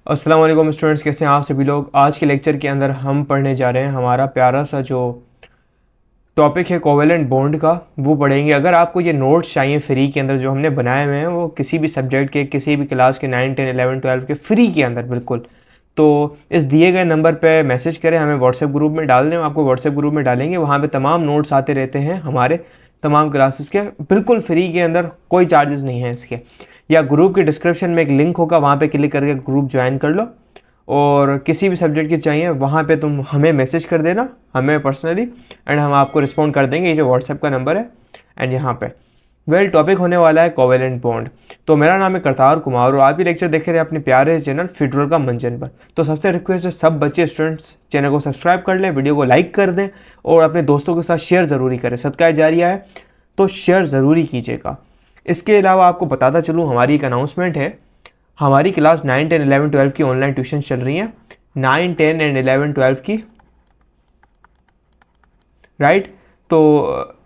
अस्सलाम वालेकुम स्टूडेंट्स, कैसे हैं आप सभी लोग। आज के लेक्चर के अंदर हम पढ़ने जा रहे हैं हमारा प्यारा सा जो टॉपिक है कोवेलेंट बॉन्ड का, वो पढ़ेंगे। अगर आपको ये नोट्स चाहिए फ्री के अंदर जो हमने बनाए हुए हैं, वो किसी भी सब्जेक्ट के, किसी भी क्लास के 9, 10, 11, 12 के फ्री के अंदर बिल्कुल, तो इस दिए गए नंबर पे मैसेज करें, हमें व्हाट्सएप ग्रुप में डाल दें। आपको व्हाट्सएप ग्रुप में डालेंगे, वहाँ पे तमाम नोट्स आते रहते हैं हमारे तमाम क्लासेस के, बिल्कुल फ्री के अंदर, कोई चार्जेस नहीं है इसके। या ग्रुप के डिस्क्रिप्शन में एक लिंक होगा, वहाँ पे क्लिक करके ग्रुप ज्वाइन कर लो। और किसी भी सब्जेक्ट की चाहिए वहाँ पे तुम हमें मैसेज कर देना, हमें पर्सनली, एंड हम आपको रिस्पॉन्ड कर देंगे। ये जो व्हाट्सएप का नंबर है, एंड यहाँ पे टॉपिक होने वाला है कोवेलेंट बॉन्ड। तो मेरा नाम है करतार कुमार और आप भी लेक्चर देख रहे हैं अपने प्यारे चैनल फिटरोल का मंचन पर। तो सबसे रिक्वेस्ट है, सब बच्चे स्टूडेंट्स चैनल को सब्सक्राइब कर लें, वीडियो को लाइक कर दें और अपने दोस्तों के साथ शेयर ज़रूरी करें। सदका जारिया है तो शेयर ज़रूरी कीजिएगा। इसके अलावा आपको बताता चलूँ, हमारी एक अनाउंसमेंट है। हमारी क्लास 9, 10, 11, 12 की ऑनलाइन ट्यूशन चल रही हैं, 9, 10 एंड 11, 12 की, राइट। तो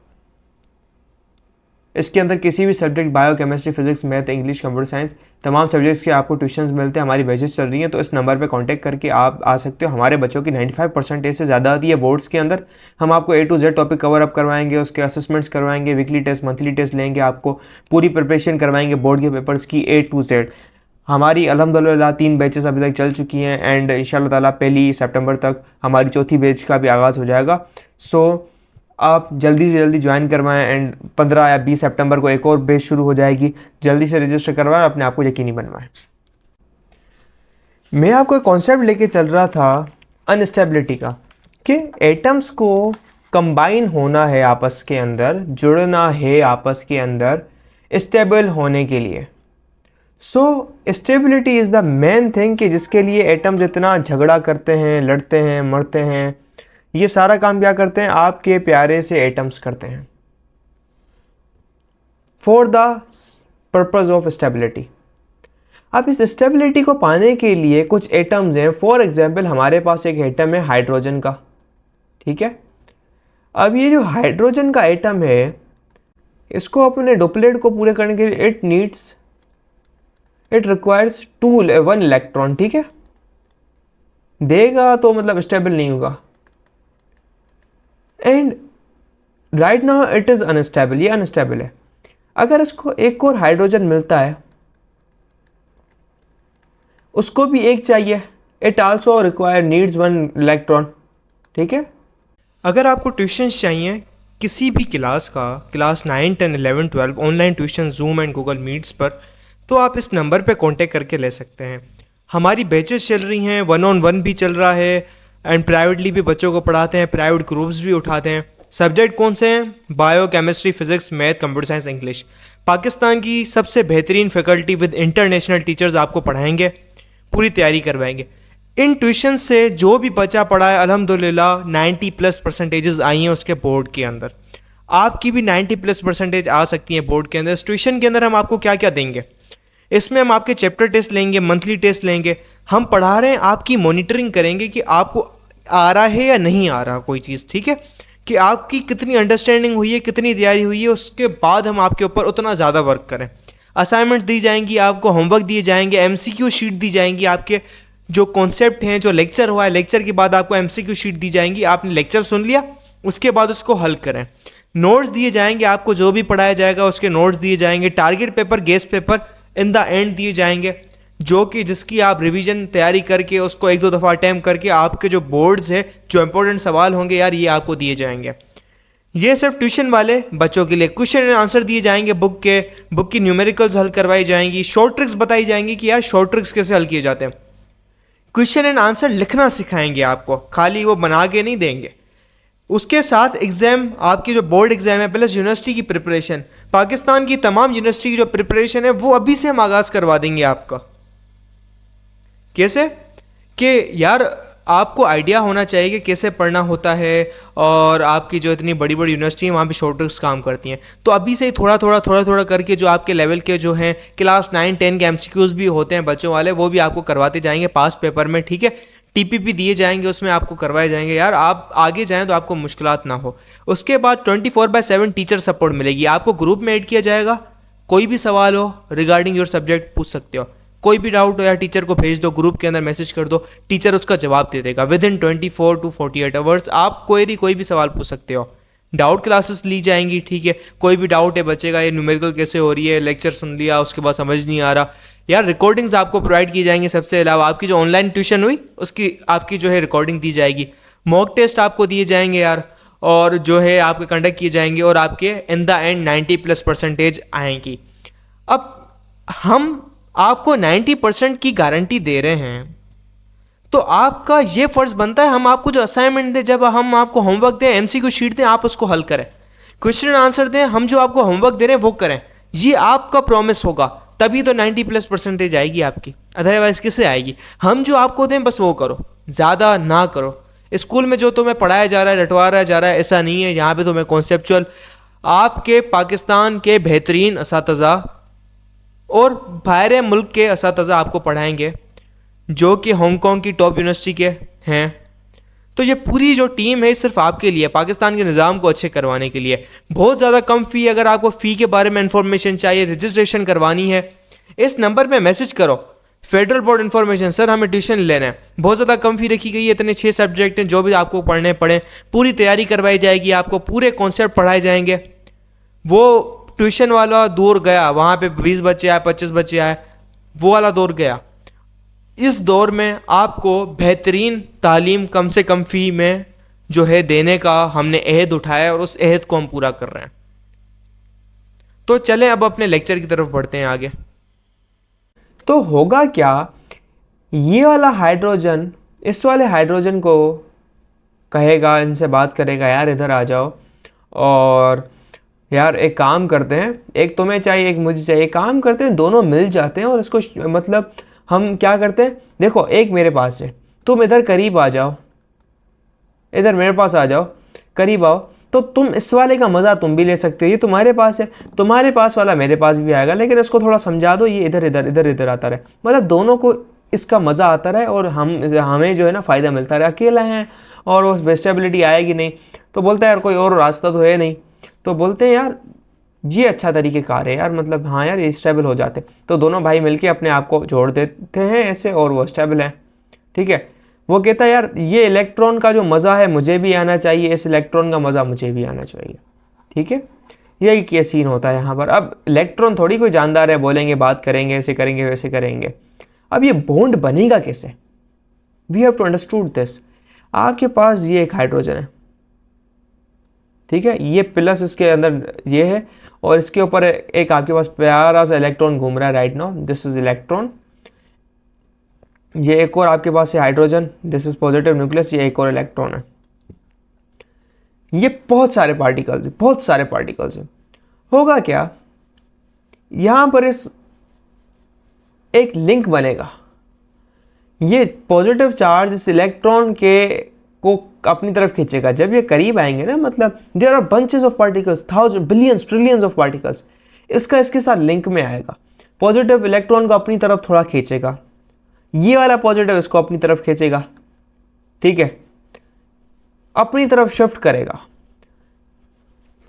इसके अंदर किसी भी subject, bio chemistry, physics, math, English, computer science, तमाम सब्जेक्ट्स के आपको ट्यूशंस मिलते हैं। हमारी बैचेस चल रही हैं, तो इस नंबर पे कांटेक्ट करके आप आ सकते हो। हमारे बच्चों की 95% से ज़्यादा आती है बोर्ड्स के अंदर। हम आपको A to Z topic cover up करवाएंगे, उसके असेसमेंट्स करवाएंगे, वीकली टेस्ट, मंथली टेस्ट लेंगे, आपको पूरी प्रिपरेशन करवाएंगे बोर्ड के पेपर्स की A to Z। हमारी अल्हम्दुलिल्लाह 3 बैचेस अभी तक चल चुकी हैं, एंड इंशाल्लाह ताला 1 सितंबर तक हमारी चौथी बैच का भी आगाज़ हो जाएगा। सो आप जल्दी से जल्दी ज्वाइन करवाएं, एंड 15 या 20 सितंबर को एक और बैच शुरू हो जाएगी। जल्दी से रजिस्टर करवाएं, अपने आप को यकीनी बनवाएं। मैं आपको एक कॉन्सेप्ट लेके चल रहा था अनस्टेबिलिटी का, कि एटम्स को कंबाइन होना है आपस के अंदर, जुड़ना है आपस के अंदर स्टेबल होने के लिए। So stability is the main thing, कि जिसके लिए एटम जितना झगड़ा करते हैं, लड़ते हैं, मरते हैं, ये सारा काम क्या करते हैं, आपके प्यारे से एटम्स करते हैं for the purpose of stability. अब इस स्टेबिलिटी को पाने के लिए कुछ एटम्स हैं। फॉर एग्जाम्पल, हमारे पास एक एटम है हाइड्रोजन का, ठीक है। अब ये जो हाइड्रोजन का एटम है, इसको अपने डुप्लेट को पूरे करने के लिए इट रिक्वायर्स 1 इलेक्ट्रॉन, ठीक है। देगा तो मतलब स्टेबल नहीं होगा, and right now it is unstable, ये अनस्टेबल है। अगर इसको एक और हाइड्रोजन मिलता है, उसको भी एक चाहिए, it also require needs 1 electron, ठीक है। अगर आपको ट्यूशन चाहिए किसी भी क्लास का, class 9, 10, 11, 12 online tuition zoom and Google meets पर, तो आप इस नंबर पे कांटेक्ट करके ले सकते हैं। हमारी बैचेस चल रही हैं, 1-on-1 भी चल रहा है, एंड प्राइवेटली भी बच्चों को पढ़ाते हैं, प्राइवेट ग्रुप्स भी उठाते हैं। सब्जेक्ट कौन से हैं? Bio chemistry, physics, math, computer science, English. Pakistan की सबसे बेहतरीन फैकल्टी विद इंटरनेशनल टीचर्स आपको पढ़ाएंगे, पूरी तैयारी करवाएंगे। इन ट्यूशन से जो भी बच्चा पढ़ा है, अल्हम्दुलिल्लाह 90+ % आई हैं उसके बोर्ड के अंदर। आपकी भी 90+ % आ सकती हैं बोर्ड के अंदर। इस ट्यूशन के अंदर हम आपको क्या क्या देंगे, इसमें हम आपके चैप्टर टेस्ट लेंगे, मंथली टेस्ट लेंगे। हम पढ़ा रहे हैं, आपकी मॉनिटरिंग करेंगे कि आपको आ रहा है या नहीं आ रहा कोई चीज़, ठीक है, कि आपकी कितनी अंडरस्टैंडिंग हुई है, कितनी तैयारी हुई है। उसके बाद हम आपके ऊपर उतना ज़्यादा वर्क करें। असाइनमेंट्स दी जाएंगी, आपको होमवर्क दिए जाएंगे, MCQ शीट दी जाएंगी, आपके जो कॉन्सेप्ट हैं, जो लेक्चर हुआ है, लेक्चर के बाद आपको MCQ शीट दी जाएंगी। आपने लेक्चर सुन लिया, उसके बाद उसको हल करें। नोट्स दिए जाएंगे, आपको जो भी पढ़ाया जाएगा उसके नोट्स दिए जाएंगे। Target paper, guest paper in the end दिए जाएंगे, जो कि जिसकी आप रिवीजन तैयारी करके उसको 1-2 दफ़ा अटैम्प्ट करके आपके जो बोर्ड्स है, जो इंपॉर्टेंट सवाल होंगे यार, ये आपको दिए जाएंगे। ये सिर्फ ट्यूशन वाले बच्चों के लिए। क्वेश्चन एंड आंसर दिए जाएंगे, बुक की न्यूमेरिकल्स हल करवाई जाएंगी, शॉर्ट ट्रिक्स बताई जाएंगी कि यार शॉर्ट ट्रिक्स कैसे हल किए जाते हैं। क्वेश्चन एंड आंसर लिखना सिखाएंगे आपको, खाली वो बना के नहीं देंगे। उसके साथ एग्ज़ाम, आपकी जो बोर्ड एग्ज़ाम है, प्लस यूनिवर्सिटी की प्रिपरेशन, पाकिस्तान की तमाम यूनिवर्सिटी की जो प्रिपरेशन है वो अभी से हम आगाज़ करवा देंगे आपका। कैसे कि यार आपको आइडिया होना चाहिए कि कैसे पढ़ना होता है, और आपकी जो इतनी बड़ी बड़ी यूनिवर्सिटी है वहाँ पे शॉर्ट ट्रिक्स काम करती हैं। तो अभी से ही थोड़ा थोड़ा करके जो आपके लेवल के जो हैं क्लास 9, 10 के MCQs भी होते हैं बच्चों वाले, वो भी आपको करवाते जाएंगे पास पेपर में, ठीक है। TPP दिए जाएंगे, उसमें आपको करवाए जाएंगे यार, आप आगे जाएं तो आपको मुश्किलात ना हो। उसके बाद 24/7 टीचर सपोर्ट मिलेगी, आपको ग्रुप में ऐड किया जाएगा। कोई भी सवाल हो रिगार्डिंग योर सब्जेक्ट पूछ सकते हो। कोई भी डाउट हो यार टीचर को भेज दो, ग्रुप के अंदर मैसेज कर दो, टीचर उसका जवाब दे देगा विद इन 24 to 48 आवर्स। आप कोई भी सवाल पूछ सकते हो। डाउट क्लासेस ली जाएंगी, ठीक है। कोई भी डाउट है बच्चे का, ये न्यूमेरिकल कैसे हो रही है, लेक्चर सुन लिया उसके बाद समझ नहीं आ रहा, यार रिकॉर्डिंग्स आपको प्रोवाइड की जाएंगी। सबसे अलावा आपकी जो ऑनलाइन ट्यूशन हुई उसकी आपकी जो है रिकॉर्डिंग दी जाएगी। मॉक टेस्ट आपको दिए जाएंगे यार, और जो है आपके कंडक्ट किए जाएंगे, और आपके इन द एंड 90+% आएंगी। अब हम आपको 90% की गारंटी दे रहे हैं, तो आपका ये फ़र्ज़ बनता है हम आपको जो असाइनमेंट दें, जब हम आपको होमवर्क दें, एमसीक्यू शीट दें, आप उसको हल करें, क्वेश्चन आंसर दें, हम जो आपको होमवर्क दे रहे हैं वो करें। ये आपका प्रॉमिस होगा, तभी तो 90+% आएगी आपकी, अदरवाइज़ किससे आएगी। हम जो आपको दें बस वो करो, ज़्यादा ना करो। स्कूल में जो तुम्हें पढ़ाया जा रहा है, रटवाया जा रहा है, ऐसा नहीं है। यहाँ पे तुम्हें कॉन्सेप्चुअल आपके पाकिस्तान के बेहतरीन असातिज़ा और बाहर मुल्क के असातिज़ा आपको पढ़ाएंगे, जो कि हांगकांग की टॉप यूनिवर्सिटी के हैं। तो ये पूरी जो टीम है सिर्फ आपके लिए, पाकिस्तान के निज़ाम को अच्छे करवाने के लिए। बहुत ज़्यादा कम फ़ी, अगर आपको फ़ी के बारे में इंफॉर्मेशन चाहिए, रजिस्ट्रेशन करवानी है, इस नंबर पे मैसेज करो, फेडरल बोर्ड इन्फॉर्मेशन, सर हमें ट्यूशन लेना है। बहुत ज़्यादा कम फ़ी रखी गई है, इतने 6 सब्जेक्ट हैं, जो भी आपको पढ़ने पड़े, पूरी तैयारी करवाई जाएगी, आपको पूरे कॉन्सेप्ट पढ़ाए जाएंगे। वो ट्यूशन वाला दौर गया, वहाँ पे 20 बच्चे आए, 25 बच्चे आए, वो वाला दौर गया। इस दौर में आपको बेहतरीन तालीम कम से कम फ़ी में जो है देने का हमने अहद उठाया, और उस अहद को हम पूरा कर रहे हैं। तो चलें अब अपने लेक्चर की तरफ बढ़ते हैं आगे। तो होगा क्या, ये वाला हाइड्रोजन इस वाले हाइड्रोजन को कहेगा, इनसे बात करेगा, यार इधर आ जाओ, और यार एक काम करते हैं, एक तुम्हें चाहिए एक मुझे चाहिए, काम करते हैं दोनों मिल जाते हैं, और इसको मतलब हम क्या करते हैं, देखो एक मेरे पास है, तुम इधर करीब आ जाओ, इधर मेरे पास आ जाओ, करीब आओ, तो तुम इस वाले का मज़ा तुम भी ले सकते हो। ये तुम्हारे पास है, तुम्हारे पास वाला मेरे पास भी आएगा, लेकिन इसको थोड़ा समझा दो, ये इधर इधर इधर इधर आता रहे, मतलब दोनों को इसका मज़ा आता रहे, और हमें जो है ना फ़ायदा मिलता रहे। अकेला है और वो वेस्टेबिलिटी आएगी नहीं, तो बोलता है यार कोई और रास्ता तो है नहीं, तो बोलते हैं यार ये अच्छा तरीक़ेकार है यार, मतलब हाँ यार ये स्टेबल हो जाते। तो दोनों भाई मिलके अपने आप को जोड़ देते हैं ऐसे, और वो स्टेबल है, ठीक है। वो कहता है यार ये इलेक्ट्रॉन का जो मज़ा है मुझे भी आना चाहिए, इस इलेक्ट्रॉन का मज़ा मुझे भी आना चाहिए, ठीक है। यही क्या सीन होता है यहाँ पर। अब इलेक्ट्रॉन थोड़ी कोई जानदार है, बोलेंगे बात करेंगे, ऐसे करेंगे वैसे करेंगे। अब ये बॉन्ड बनेगा कैसे, we have to understood this. आपके पास ये एक हाइड्रोजन है, ठीक है, ये प्लस इसके अंदर ये है, और इसके ऊपर एक आपके पास प्यारा सा इलेक्ट्रॉन घूम रहा है right now, this is electron. ये एक और आपके पास है hydrogen, this is positive nucleus, ये एक और इलेक्ट्रॉन है। ये बहुत सारे पार्टिकल्स हैं। होगा क्या, यहां पर इस एक लिंक बनेगा, ये पॉजिटिव चार्ज इस इलेक्ट्रॉन के को अपनी तरफ खींचेगा। जब ये करीब आएंगे ना, मतलब there are bunches of particles, thousand billions trillions of particles, इसका इसके साथ लिंक में आएगा। पॉजिटिव इलेक्ट्रॉन को अपनी तरफ थोड़ा खींचेगा, ये वाला पॉजिटिव इसको अपनी तरफ खींचेगा, ठीक है, अपनी तरफ शिफ्ट करेगा।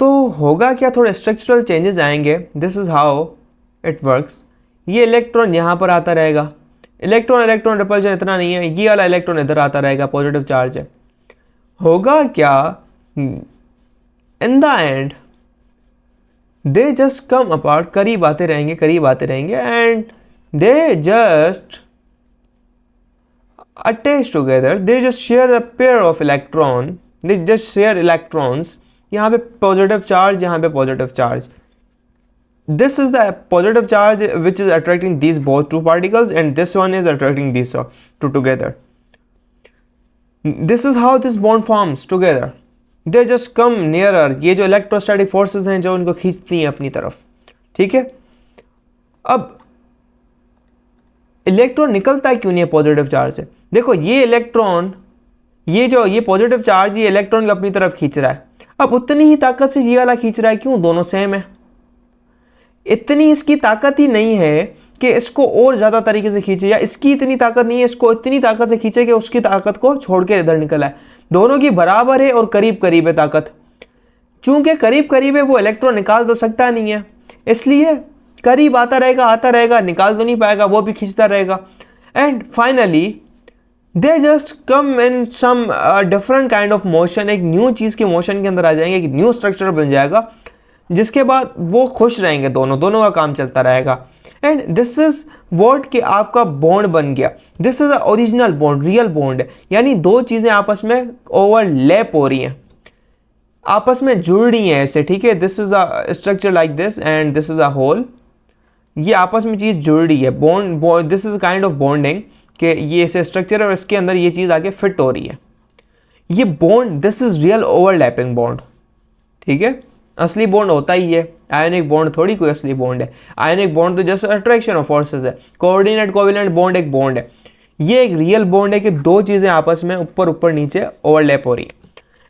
तो होगा क्या, थोड़े स्ट्रक्चरल चेंजेस आएंगे। This is how it works. ये इलेक्ट्रॉन यहाँ पर आता रहेगा, इलेक्ट्रॉन रिपल्जन इतना नहीं है, ये वाला इलेक्ट्रॉन इधर आता रहेगा, पॉजिटिव चार्ज है। होगा क्या, in the and they just come apart, करीब आते रहेंगे, and they just attach together, they just share the pair of electron, they just share electrons. यहाँ पे पॉजिटिव चार्ज, यहाँ पे positive charge, this is the positive charge which is attracting these both two particles, and this one is attracting these two together. This is how this bond forms together. They just come nearer. ये जो electrostatic forces हैं जो उनको खींचती हैं अपनी तरफ, ठीक है। अब इलेक्ट्रॉन निकलता है क्यों नहीं है पॉजिटिव चार्ज से, देखो ये इलेक्ट्रॉन, ये पॉजिटिव चार्ज ये इलेक्ट्रॉन को अपनी तरफ खींच रहा है। अब उतनी ही ताकत से ये वाला खींच रहा है, क्यों, दोनों सेम है। इतनी इसकी ताकत ही नहीं है कि इसको और ज़्यादा तरीके से खींचे, या इसकी इतनी ताकत नहीं है इसको इतनी ताकत से खींचे कि उसकी ताकत को छोड़ के इधर निकल आए। दोनों की बराबर है और करीब करीब है ताकत। चूंकि करीब करीब है, वो इलेक्ट्रॉन निकाल तो सकता नहीं है, इसलिए करीब आता रहेगा, निकाल तो नहीं पाएगा, वो भी खींचता रहेगा। And finally they just come in some different kind of motion, एक न्यू चीज़ के मोशन के अंदर आ जाएंगे, एक न्यू स्ट्रक्चर बन जाएगा, जिसके बाद वो खुश रहेंगे, दोनों का काम चलता रहेगा। एंड दिस इज वॉट कि आपका बॉन्ड बन गया। This is a original bond, real bond है, यानी दो चीज़ें आपस में ओवरलैप हो रही हैं, आपस में जुड़ रही हैं ऐसे, ठीक है। This is a structure like this and this is a hole, ये आपस में चीज़ जुड़ रही है, bond, this is kind of bonding कि ये ऐसे स्ट्रक्चर है और इसके अंदर ये चीज़ आके फिट हो रही है, ये bond, this is real overlapping bond, ठीक है। असली बॉन्ड होता ही है, आयनिक बॉन्ड थोड़ी कोई असली बॉन्ड है। आयनिक बॉन्ड तो जस्ट अट्रैक्शन ऑफ फोर्सेस है, कोऑर्डिनेट कोवेलेंट बॉन्ड एक बॉन्ड है, ये एक रियल बॉन्ड है कि दो चीज़ें आपस में ऊपर ऊपर नीचे ओवरलैप हो रही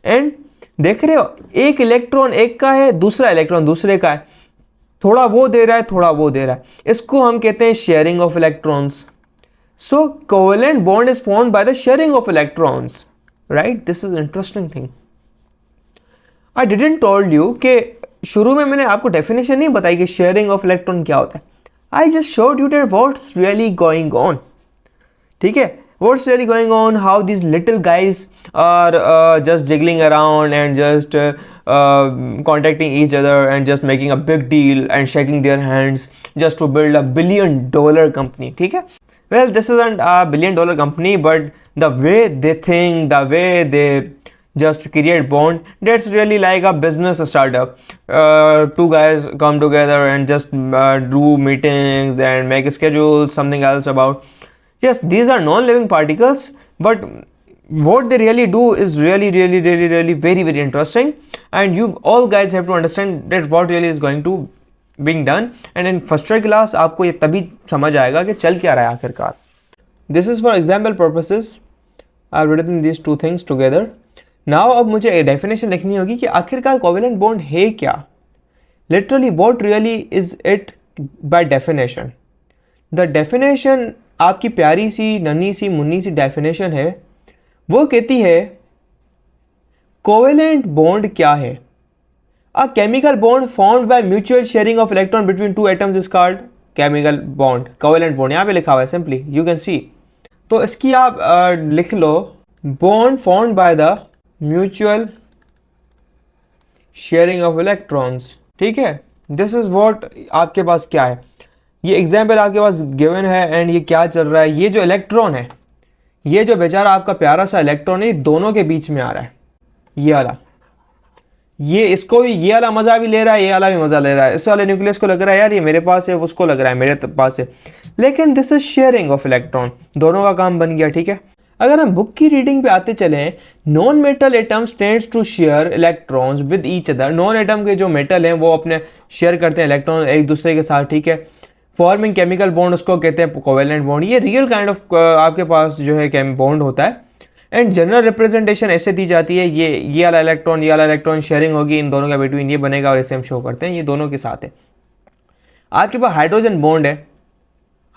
है। एंड देख रहे हो, एक इलेक्ट्रॉन एक का है, दूसरा इलेक्ट्रॉन दूसरे का है, थोड़ा वो दे रहा है, थोड़ा वो दे रहा है, इसको हम कहते हैं sharing of electrons. So covalent bond is formed by the sharing of electrons, right. This is interesting thing. I didn't told you कि शुरू में मैंने आपको डेफिनेशन नहीं बताई कि शेयरिंग ऑफ इलेक्ट्रॉन क्या होता है। I just showed you that what's really going on, ठीक है। What's really going on? How these little guys are just jiggling around and just contacting each other and just making a big deal and shaking their hands just to build a $1 billion company. ठीक है? Well, this isn't a $1 billion company, but the way they think, the way they just create bond, that's really like a business startup. Two guys come together and just do meetings and make schedules, something else about. Yes, these are non-living particles, but what they really do is really very interesting, and you all guys have to understand that what really is going to being done, and in first year class आपको ये तभी समझ आएगा कि चल क्या रहा है आखिरकार। This is for example purposes, I have written these two things together. Now अब मुझे एक definition लिखनी होगी कि आखिरकार covalent bond है क्या, literally what really is it by definition. The definition आपकी प्यारी सी नन्ही सी मुन्नी सी डेफिनेशन है, वो कहती है कोवेलेंट बॉन्ड क्या है। A chemical bond formed by mutual sharing of electron between two atoms is called chemical bond. Covalent bond यहाँ पे लिखा हुआ है, सिंपली यू कैन सी। तो इसकी आप लिख लो, bond formed by the mutual sharing of electrons, ठीक है। दिस इज व्हाट आपके पास क्या है, ये एग्जाम्पल आपके पास गिवन है। एंड ये क्या चल रहा है, ये जो इलेक्ट्रॉन है, ये जो बेचारा आपका प्यारा सा इलेक्ट्रॉन है, दोनों के बीच में आ रहा है, ये वाला, ये इसको भी ये वाला मज़ा भी ले रहा है, ये वाला भी मज़ा ले रहा है। इस वाले न्यूक्लियस को लग रहा है यार ये मेरे पास है, उसको लग रहा है मेरे पास है, लेकिन this is sharing of electron, दोनों का काम बन गया, ठीक है। अगर हम बुक की रीडिंग पे आते चलें, non metal atoms tends to share electrons with each other. Non atom के जो मेटल हैं वो अपने शेयर करते हैं इलेक्ट्रॉन एक दूसरे के साथ, ठीक है। फॉर्मिंग केमिकल बॉन्ड उसको कहते हैं कोवेलेंट बॉन्ड। ये रियल काइंड ऑफ आपके पास जो है बॉन्ड होता है। एंड जनरल रिप्रेजेंटेशन ऐसे दी जाती है, ये वाला इलेक्ट्रॉन शेयरिंग होगी इन दोनों का बिटवीन, ये बनेगा और ऐसे हम शो करते हैं, ये दोनों के साथ है। आपके पास हाइड्रोजन बॉन्ड है,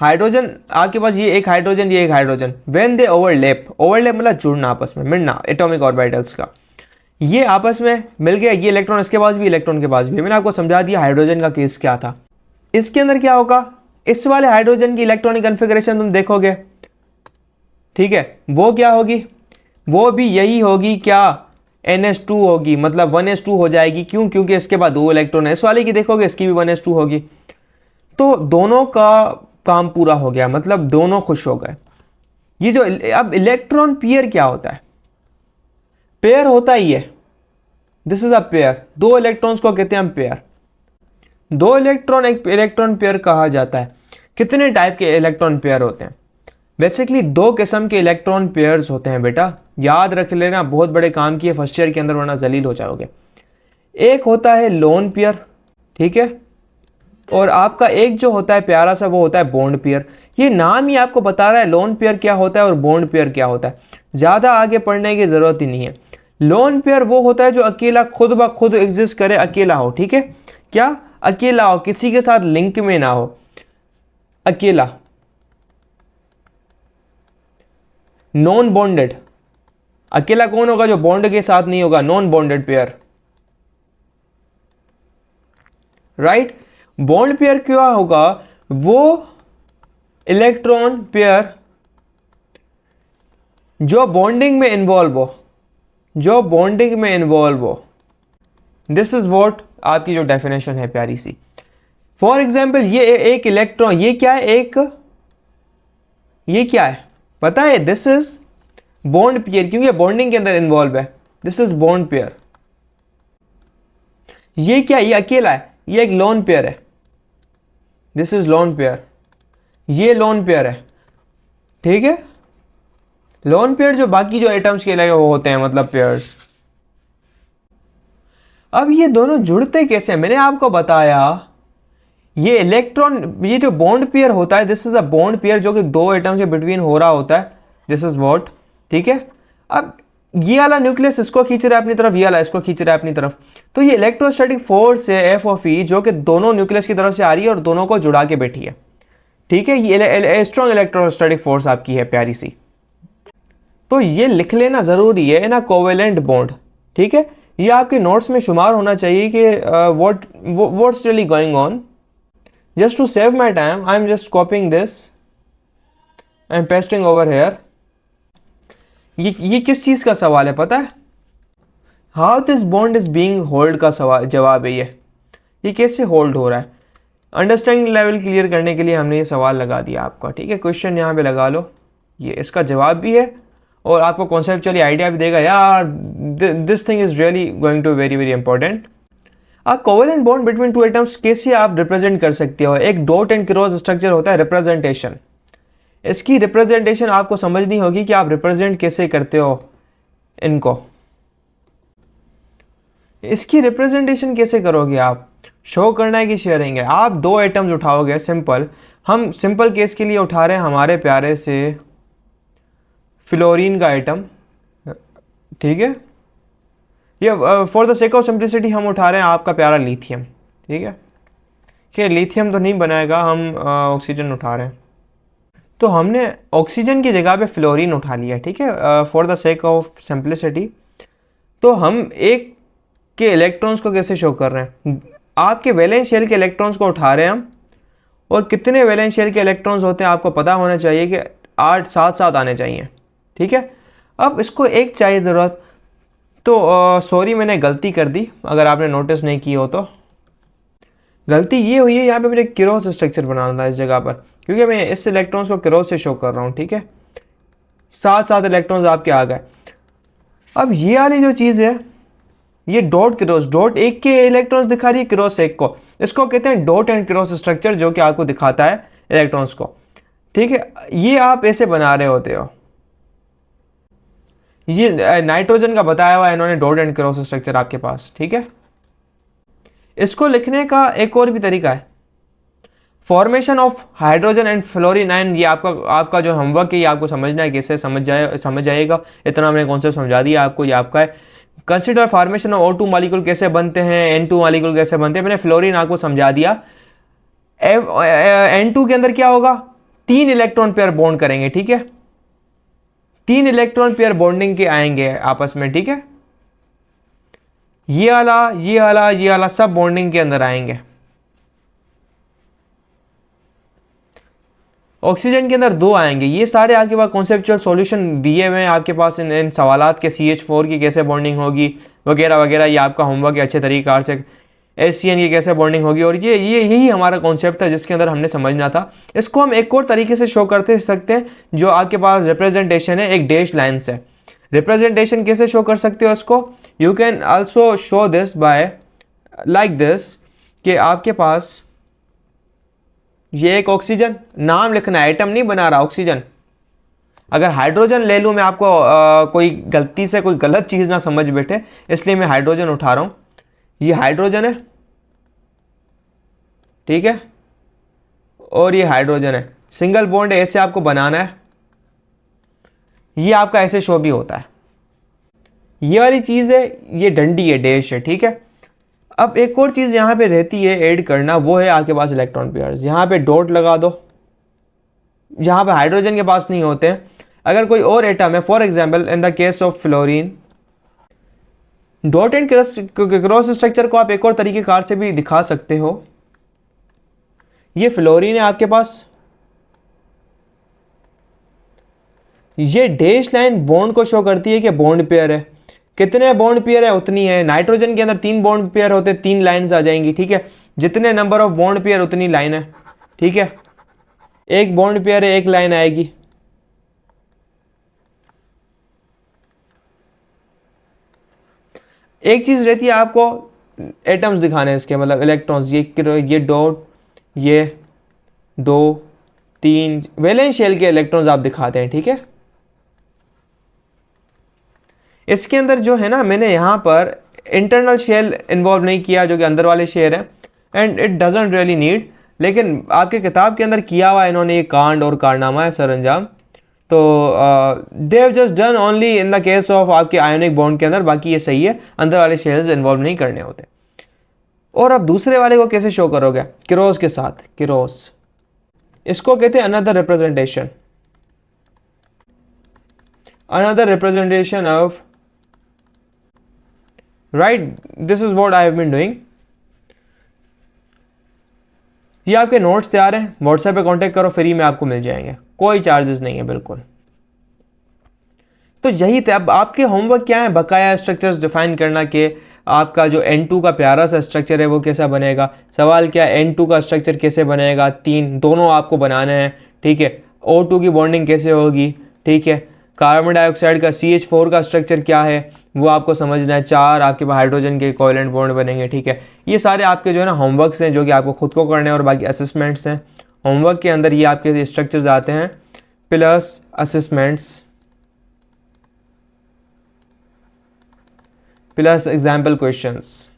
हाइड्रोजन आपके पास ये एक हाइड्रोजन व्हेन दे ओवरलैप मतलब जुड़ना आपस में, मिलना एटॉमिक ऑर्बिटल्स का, ये आपस में मिल गया, ये इलेक्ट्रॉन इसके पास भी इलेक्ट्रॉन के पास भी। मैंने आपको समझा दिया हाइड्रोजन का केस क्या था। इसके अंदर क्या होगा, इस वाले हाइड्रोजन की इलेक्ट्रॉनिक कन्फिगरेशन तुम देखोगे, ठीक है, वो क्या होगी, वो भी यही होगी, क्या NH2 होगी, मतलब 1s2 हो जाएगी। क्यों, क्योंकि इसके बाद 2 इलेक्ट्रॉन है। इस वाले की देखोगे इसकी भी 1s2 होगी, तो दोनों का काम पूरा हो गया, मतलब दोनों खुश हो गए। ये जो अब इलेक्ट्रॉन पेयर क्या होता है, पेयर होता ही है, this is a pair, 2 electrons को कहते हैं हम पेयर। 2 इलेक्ट्रॉन एक इलेक्ट्रॉन पेयर कहा जाता है। कितने टाइप के इलेक्ट्रॉन पेयर होते हैं, बेसिकली 2 किस्म के इलेक्ट्रॉन पेयर्स होते हैं बेटा, याद रख लेना, बहुत बड़े काम की है फर्स्ट ईयर के अंदर, वरना जलील हो जाओगे। एक होता है लोन पेयर, ठीक है, और आपका एक जो होता है प्यारा सा वो होता है बॉन्ड पेयर। ये नाम ही आपको बता रहा है लोन पेयर क्या होता है और बॉन्ड पेयर क्या होता है, ज़्यादा आगे पढ़ने की ज़रूरत ही नहीं है। लोन पेयर वो होता है जो अकेला खुद ब खुद एग्जिस्ट करे, अकेला हो, ठीक है, क्या अकेला हो, किसी के साथ लिंक में ना हो, अकेला। नॉन बॉन्डेड, अकेला कौन होगा, जो बॉन्ड के साथ नहीं होगा, non bonded pair, right. Bond pair क्या होगा, वो इलेक्ट्रॉन पेयर जो बॉन्डिंग में इन्वॉल्व हो, जो बॉन्डिंग में इन्वॉल्व हो। दिस इज वॉट आपकी जो डेफिनेशन है प्यारी सी। फॉर एग्जाम्पल ये एक इलेक्ट्रॉन, ये क्या है, ये क्या है पता है, दिस इज बॉन्ड पेयर, क्योंकि बॉन्डिंग के अंदर इन्वॉल्व है। This is bond pair. ये क्या, ये अकेला है, ये एक लोन पेयर है। दिस इज लोन पेयर, ये लोन पेयर है, ठीक है। लोन पेयर जो बाकी जो एटम्स के लिए वो होते हैं, मतलब पेयर्स। अब ये दोनों जुड़ते कैसे, मैंने आपको बताया, ये इलेक्ट्रॉन, ये जो बॉन्ड पेयर होता है, this is a bond pair जो कि दो एटम्स के बिटवीन हो रहा होता है। दिस इज व्हाट, ठीक है। अब ये वाला न्यूक्लियस इसको खींच रहा है अपनी तरफ, ये वाला इसको खींच रहा है अपनी तरफ, तो ये इलेक्ट्रोस्टैटिक फोर्स है एफ ऑफ ई, जो कि दोनों न्यूक्लियस की तरफ से आ रही है और दोनों को जुड़ा के बैठी है, ठीक है। ये स्ट्रॉन्ग इलेक्ट्रोस्टैटिक फोर्स आपकी है प्यारी सी। तो ये लिख लेना ज़रूरी है ना, कोवेलेंट बॉन्ड, ठीक है। ये आपके नोट्स में शुमार होना चाहिए कि what's really going on. Just to save my time I am just copying this and pasting over here. ये किस चीज़ का सवाल है पता है, how this bond is being hold का सवाल, जवाब है ये कैसे होल्ड हो रहा है। अंडरस्टैंडिंग लेवल क्लियर करने के लिए हमने ये सवाल लगा दिया आपका, ठीक है। क्वेश्चन यहाँ पे लगा लो, ये इसका जवाब भी है और आपको कॉन्सेप्चुअली आइडिया भी देगा यार, this thing is really going to very very important. A covalent bond between two atoms कैसे आप रिप्रेजेंट कर सकते हो। एक डॉट एंड क्रॉस स्ट्रक्चर होता है रिप्रेजेंटेशन, इसकी रिप्रेजेंटेशन आपको समझनी होगी कि आप रिप्रेजेंट कैसे करते हो इनको। इसकी रिप्रेजेंटेशन कैसे करोगे आप, शो करना है कि शेयरिंग है। आप दो एटम्स उठाओगे, सिंपल, हम सिंपल केस के लिए उठा रहे हैं हमारे प्यारे से फ्लोरीन का एटम, ठीक है। ये for the sake of simplicity हम उठा रहे हैं आपका प्यारा लिथियम, ठीक है। कि लिथियम तो नहीं बनाएगा, हम ऑक्सीजन उठा रहे हैं, तो हमने ऑक्सीजन की जगह पे फ्लोरीन उठा लिया, ठीक है, for the sake of simplicity. तो हम एक के इलेक्ट्रॉन्स को कैसे शो कर रहे हैं, आपके वैलेंस शेल के इलेक्ट्रॉन्स को उठा रहे हैं हम, और कितने वैलेंस शेल के इलेक्ट्रॉन्स होते हैं आपको पता होना चाहिए कि 8 7 आने चाहिए, ठीक है। अब इसको एक चाहिए ज़रूरत, तो सॉरी मैंने गलती कर दी, अगर आपने नोटिस नहीं की हो तो। गलती ये हुई है, यहाँ पे मुझे क्रॉस स्ट्रक्चर बनाना था इस जगह पर, क्योंकि मैं इस इलेक्ट्रॉन्स को क्रॉस से शो कर रहा हूँ, ठीक है। 7 इलेक्ट्रॉन्स आपके आ गए। अब ये वाली जो चीज़ है, ये डॉट क्रॉस, डॉट एक के इलेक्ट्रॉन्स दिखा रही है, क्रॉस एक को, इसको कहते हैं डॉट एंड क्रॉस स्ट्रक्चर, जो कि आपको दिखाता है इलेक्ट्रॉन्स को, ठीक है। ये आप ऐसे बना रहे होते हो, ये नाइट्रोजन का बताया हुआ है इन्होंने डॉट एंड क्रॉस स्ट्रक्चर आपके पास, ठीक है। इसको लिखने का एक और भी तरीका है, formation of hydrogen and fluorine ion. ये आपका जो होमवर्क है, ये आपको समझना है, कैसे समझ जाएगा, इतना मैंने कॉन्सेप्ट समझा दिया आपको, ये आपका है। Consider formation of O2 molecule कैसे बनते हैं, N2 मॉलिक्यूल कैसे बनते हैं, मैंने फ्लोरीन आपको समझा दिया। N2 के अंदर क्या होगा, 3 इलेक्ट्रॉन पेयर बॉन्ड करेंगे, ठीक है, 3 इलेक्ट्रॉन पेयर बॉन्डिंग के आएंगे आपस में, ठीक है। ये वाला सब बॉन्डिंग के अंदर आएंगे। ऑक्सीजन के अंदर 2 आएंगे। ये सारे आपके पास कॉन्सेप्चुअल सॉल्यूशन दिए हुए हैं आपके पास इन सवालात के, CH4 की कैसे बॉन्डिंग होगी वगैरह वगैरह, ये आपका होमवर्क है अच्छे तरीक़ा से। HCN की कैसे बॉन्डिंग होगी, और यही हमारा कॉन्सेप्ट था जिसके अंदर हमने समझना था। इसको हम एक और तरीके से शो करते सकते हैं, जो आपके पास रिप्रेजेंटेशन है एक डैश लाइन से। रिप्रेजेंटेशन कैसे शो कर सकते हो इसको, you can also show this by like this, कि आपके पास ये एक ऑक्सीजन, नाम लिखना, एटम नहीं बना रहा, ऑक्सीजन। अगर हाइड्रोजन ले लूँ मैं, आपको कोई गलती से कोई गलत चीज़ ना समझ बैठे, इसलिए मैं हाइड्रोजन उठा रहा हूँ। ये हाइड्रोजन है, ठीक है, और ये हाइड्रोजन है, सिंगल बॉन्ड ऐसे आपको बनाना है। ये आपका ऐसे शो भी होता है। ये वाली चीज़ है, ये डंडी है, डैश है, ठीक है। अब एक और चीज़ यहाँ पे रहती है ऐड करना, वो है आपके पास इलेक्ट्रॉन पेयर्स। यहाँ पे डॉट लगा दो, यहाँ पे हाइड्रोजन के पास नहीं होते हैं। अगर कोई और एटम है, for example in the case of fluorine, dot and cross structure को आप एक और तरीके कार से भी दिखा सकते हो। ये फ्लोरीन है आपके पास, ये डैश लाइन बॉन्ड को शो करती है कि बॉन्ड पेयर है। कितने बॉन्ड पेयर है उतनी है। नाइट्रोजन के अंदर 3 बॉन्ड पेयर होते, 3 लाइंस आ जाएंगी, ठीक है। जितने नंबर ऑफ बॉन्ड पेयर उतनी लाइन है, ठीक है। एक बॉन्ड पेयर है, एक लाइन आएगी। एक चीज रहती है आपको एटम्स दिखाने हैं इसके, मतलब इलेक्ट्रॉन्स, ये डॉट, ये 2 3 वैलेंस शेल के इलेक्ट्रॉन्स आप दिखाते हैं, ठीक है। इसके अंदर जो है ना, मैंने यहाँ पर इंटरनल शेल इन्वॉल्व नहीं किया जो कि अंदर वाले शेल हैं, and it doesn't really need, लेकिन आपके किताब के अंदर किया हुआ इन्होंने ये कांड और कारनामा है सरंजाम। तो they have just done only in the case of आपके आयोनिक बॉन्ड के अंदर, बाकी ये सही है, अंदर वाले शेल्स इन्वॉल्व नहीं करने होते। और अब दूसरे वाले को कैसे शो करोगे, किरोस के साथ, किरोस, इसको कहते हैं another representation, another representation of, right, this is what I have been doing. ये आपके नोट्स तैयार हैं, व्हाट्सएप पे कांटेक्ट करो, फ्री में आपको मिल जाएंगे, कोई चार्जेस नहीं है बिल्कुल। तो यही थे। अब आपके होमवर्क क्या है, बकाया स्ट्रक्चर्स डिफाइन करना के आपका जो N2 का प्यारा सा स्ट्रक्चर है वो कैसा बनेगा। सवाल क्या है, N2 का स्ट्रक्चर कैसे बनेगा, 3 दोनों आपको बनाने हैं, ठीक है। O2 की बॉन्डिंग कैसे होगी, ठीक है। कार्बन डाइऑक्साइड का CH4 का स्ट्रक्चर क्या है वो आपको समझना है। 4 आपके पास हाइड्रोजन के कोवेलेंट बॉन्ड बनेंगे, ठीक है। ये सारे आपके जो है ना होमवर्क्स हैं जो कि आपको खुद को करने हैं, और बाकी असेसमेंट्स हैं। होमवर्क के अंदर ये आपके स्ट्रक्चर्स आते हैं plus assessments plus example questions,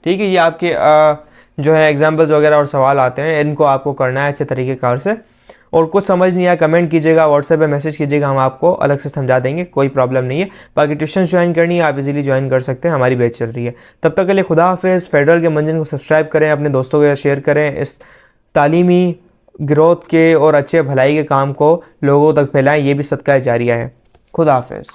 ठीक है। ये आपके जो है एग्जाम्पल्स वगैरह और सवाल आते हैं, इनको आपको करना है अच्छे तरीके कार से। और कुछ समझ नहीं आया कमेंट कीजिएगा, व्हाट्सएप पे मैसेज कीजिएगा, हम आपको अलग से समझा देंगे, कोई प्रॉब्लम नहीं है। बाकी ट्यूशन ज्वाइन करनी है आप इजीली ज्वाइन कर सकते हैं, हमारी बैच चल रही है। तब तक के लिए खुदा हाफिज़। फेडरल के मंजिल को सब्सक्राइब करें, अपने दोस्तों के साथ शेयर करें, इस तालीमी ग्रोथ के और अच्छे भलाई के काम को लोगों तक फैलाएं, ये भी सदका जारिया है। खुदा हाफिज़।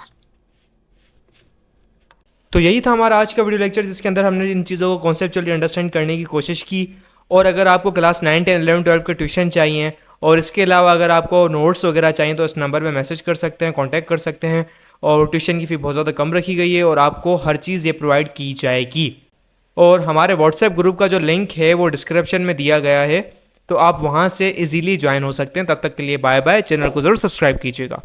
तो यही था हमारा आज का वीडियो लेक्चर, जिसके अंदर हमने इन चीज़ों को कॉन्सेप्चुअली अंडरस्टैंड करने की कोशिश की। और अगर आपको क्लास 9, 10, 11, 12 के ट्यूशन चाहिए, और इसके अलावा अगर आपको नोट्स वगैरह चाहिए, तो इस नंबर पे मैसेज कर सकते हैं, कांटेक्ट कर सकते हैं। और ट्यूशन की फ़ी बहुत ज़्यादा कम रखी गई है, और आपको हर चीज़ ये प्रोवाइड की जाएगी। और हमारे व्हाट्सएप ग्रुप का जो लिंक है वो डिस्क्रिप्शन में दिया गया है, तो आप वहाँ से इजीली ज्वाइन हो सकते हैं। तब तक के लिए बाय बाय। चैनल को ज़रूर सब्सक्राइब कीजिएगा।